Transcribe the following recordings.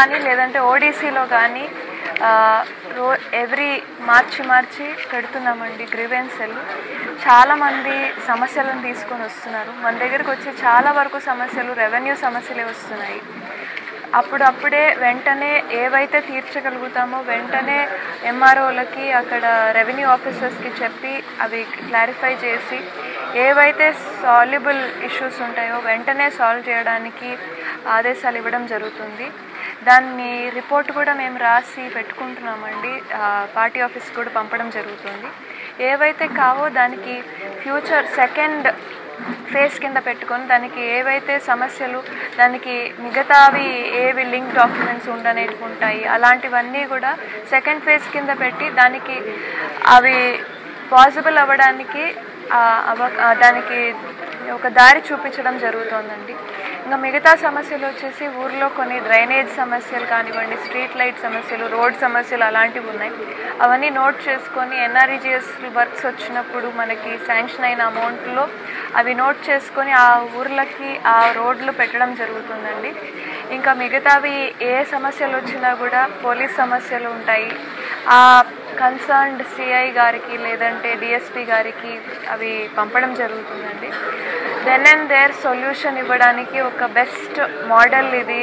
కానీ లేదంటే ఓడిసిలో కానీ ఎవ్రీ మార్చి పెడుతున్నామండి గ్రీవెన్సెల్. చాలామంది సమస్యలను తీసుకొని వస్తున్నారు. మన దగ్గరకు వచ్చే చాలా వరకు సమస్యలు రెవెన్యూ సమస్యలే వస్తున్నాయి. అప్పుడప్పుడే వెంటనే ఏవైతే తీర్చగలుగుతామో వెంటనే ఎంఆర్ఓలకి అక్కడ రెవెన్యూ ఆఫీసర్స్కి చెప్పి అవి క్లారిఫై చేసి ఏవైతే సాల్యుబుల్ ఇష్యూస్ ఉంటాయో వెంటనే సాల్వ్ చేయడానికి ఆదేశాలు ఇవ్వడం జరుగుతుంది. దాన్ని రిపోర్ట్ కూడా మేము రాసి పెట్టుకుంటున్నామండి. పార్టీ ఆఫీస్ కూడా పంపడం జరుగుతుంది. ఏవైతే కావో దానికి ఫ్యూచర్ సెకండ్ ఫేజ్ కింద పెట్టుకొని దానికి ఏవైతే సమస్యలు దానికి మిగతావి ఏవి లింక్ డాక్యుమెంట్స్ ఉండనేటివి ఉంటాయి అలాంటివన్నీ కూడా సెకండ్ ఫేజ్ కింద పెట్టి దానికి అవి పాసిబుల్ అవ్వడానికి దానికి ఒక దారి చూపించడం జరుగుతుందండి. ఇంకా మిగతా సమస్యలు వచ్చేసి ఊర్లో కొన్ని డ్రైనేజ్ సమస్యలు కానివ్వండి, స్ట్రీట్ లైట్ సమస్యలు, రోడ్ సమస్యలు అలాంటివి ఉన్నాయి. అవన్నీ నోట్ చేసుకొని ఎన్ఆర్ఈజీఎస్ వర్క్స్ వచ్చినప్పుడు మనకి శాంక్షన్ అయిన అమౌంట్లో అవి నోట్ చేసుకొని ఆ ఊర్లకి ఆ రోడ్లు పెట్టడం జరుగుతుందండి. ఇంకా మిగతావి ఏ సమస్యలు వచ్చినా కూడా పోలీస్ సమస్యలు ఉంటాయి. ఆ కన్సర్న్డ్ సిఐ గారికి లేదంటే డిఎస్పి గారికి అవి పంపడం జరుగుతుందండి. దెన్ అండ్ దేర్ సొల్యూషన్ ఇవ్వడానికి ఒక బెస్ట్ మోడల్ ఇది.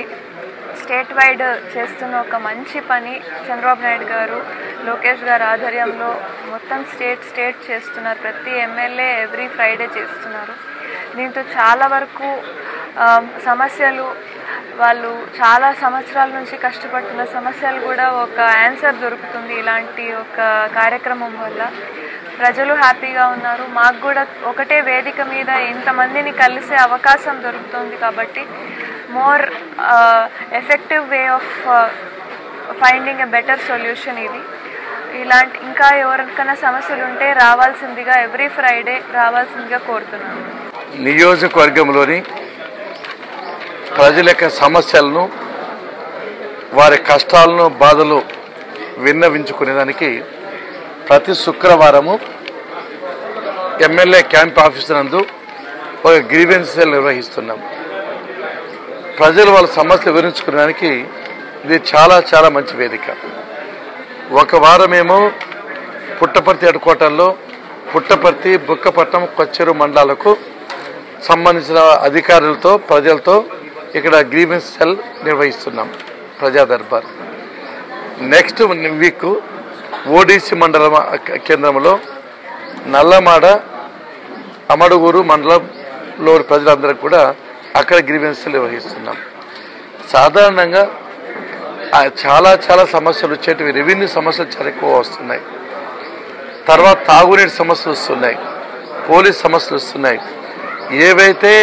స్టేట్ వైడ్ చేస్తున్న ఒక మంచి పని చంద్రబాబు నాయుడు గారు, లోకేష్ గారు ఆధ్వర్యంలో మొత్తం స్టేట్ చేస్తున్నారు. ప్రతి ఎమ్మెల్యే ఎవ్రీ ఫ్రైడే చేస్తున్నారు. దీంతో చాలా వరకు సమస్యలు వాళ్ళు చాలా సంవత్సరాల నుంచి కష్టపడుతున్న సమస్యలు కూడా ఒక ఆన్సర్ దొరుకుతుంది ఇలాంటి ఒక కార్యక్రమం వల్ల. ప్రజలు హ్యాపీగా ఉన్నారు. మాకు కూడా ఒకటే వేదిక మీద ఇంతమందిని కలిసే అవకాశం దొరుకుతుంది కాబట్టి more effective way of finding a better solution ఇది. ఇలాంటి ఇంకా ఎవరికైనా సమస్యలు ఉంటే రావాల్సిందిగా ఎవ్రీ ఫ్రైడే రావాల్సిందిగా కోరుతున్నాను. నియోజకవర్గంలోని ప్రజల యొక్క సమస్యలను వారి కష్టాలను బాధలు విన్నవించుకునేదానికి ప్రతి శుక్రవారము ఎమ్మెల్యే క్యాంప్ ఆఫీస్ నందు ఒక గ్రీవెన్స్ సెల్ నిర్వహిస్తున్నాం. ప్రజలు వాళ్ళ సమస్యలు వివరించుకునేదానికి ఇది చాలా మంచి వేదిక. ఒక వారమేమో పుట్టపర్తి హెడ్ క్వార్టర్లో పుట్టపర్తి, బుక్కపట్నం, కొచ్చెరు మండలాలకు సంబంధించిన అధికారులతో ప్రజలతో ఇక్కడ గ్రీవెన్స్ సెల్ నిర్వహిస్తున్నాం, ప్రజా దర్బార్. నెక్స్ట్ వీక్ ఓడిసి మండల కేంద్రంలో నల్లమాడ, అమడుగూరు మండలంలో ప్రజలందరికీ కూడా అక్కడ గ్రీవెన్స్ సెల్ నిర్వహిస్తున్నాం. సాధారణంగా చాలా సమస్యలు వచ్చేటివి. రెవెన్యూ సమస్యలు చాలా ఎక్కువ వస్తున్నాయి. తర్వాత తాగునీటి సమస్యలు వస్తున్నాయి, పోలీస్ సమస్యలు వస్తున్నాయి. ఏవైతే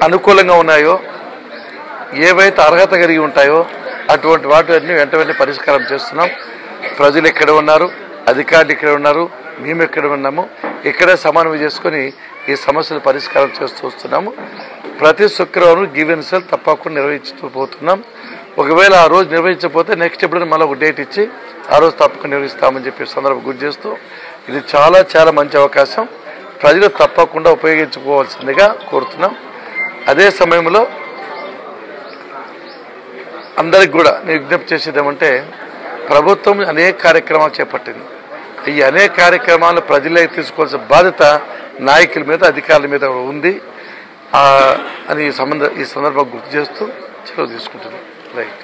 అనుకూలంగా ఉన్నాయో, ఏవైతే అర్హత కలిగి ఉంటాయో అటువంటి వాటిని వెంటనే పరిష్కారం చేస్తున్నాం. ప్రజలు ఎక్కడ ఉన్నారు, అధికారులు ఇక్కడ ఉన్నారు, మేము ఎక్కడ ఉన్నాము, ఇక్కడే సమన్వయం చేసుకొని ఈ సమస్యలు పరిష్కారం చేస్తూ వస్తున్నాము. ప్రతి శుక్రవారం గ్రీవెన్స్ సెల్ తప్పకుండా నిర్వహిస్తూ పోతున్నాం. ఒకవేళ ఆ రోజు నిర్వహించకపోతే నెక్స్ట్ ఎప్పుడైనా మళ్ళీ ఒక డేట్ ఇచ్చి ఆ రోజు తప్పకుండా నిర్వహిస్తామని చెప్పి సందర్భం గుర్తు చేస్తూ ఇది చాలా మంచి అవకాశం. ప్రజలు తప్పకుండా ఉపయోగించుకోవాల్సిందిగా కోరుతున్నాం. అదే సమయంలో అందరికి కూడా నేను విజ్ఞప్తి చేసేది ఏమంటే, ప్రభుత్వం అనేక కార్యక్రమాలు చేపట్టింది. ఈ అనేక కార్యక్రమాలు ప్రజలే తీసుకోవాల్సిన బాధ్యత నాయకుల మీద, అధికారుల మీద ఉంది అని ఈ సందర్భంగా గుర్తు చేస్తూ సెలవు తీసుకుంటున్నాం. రైట్.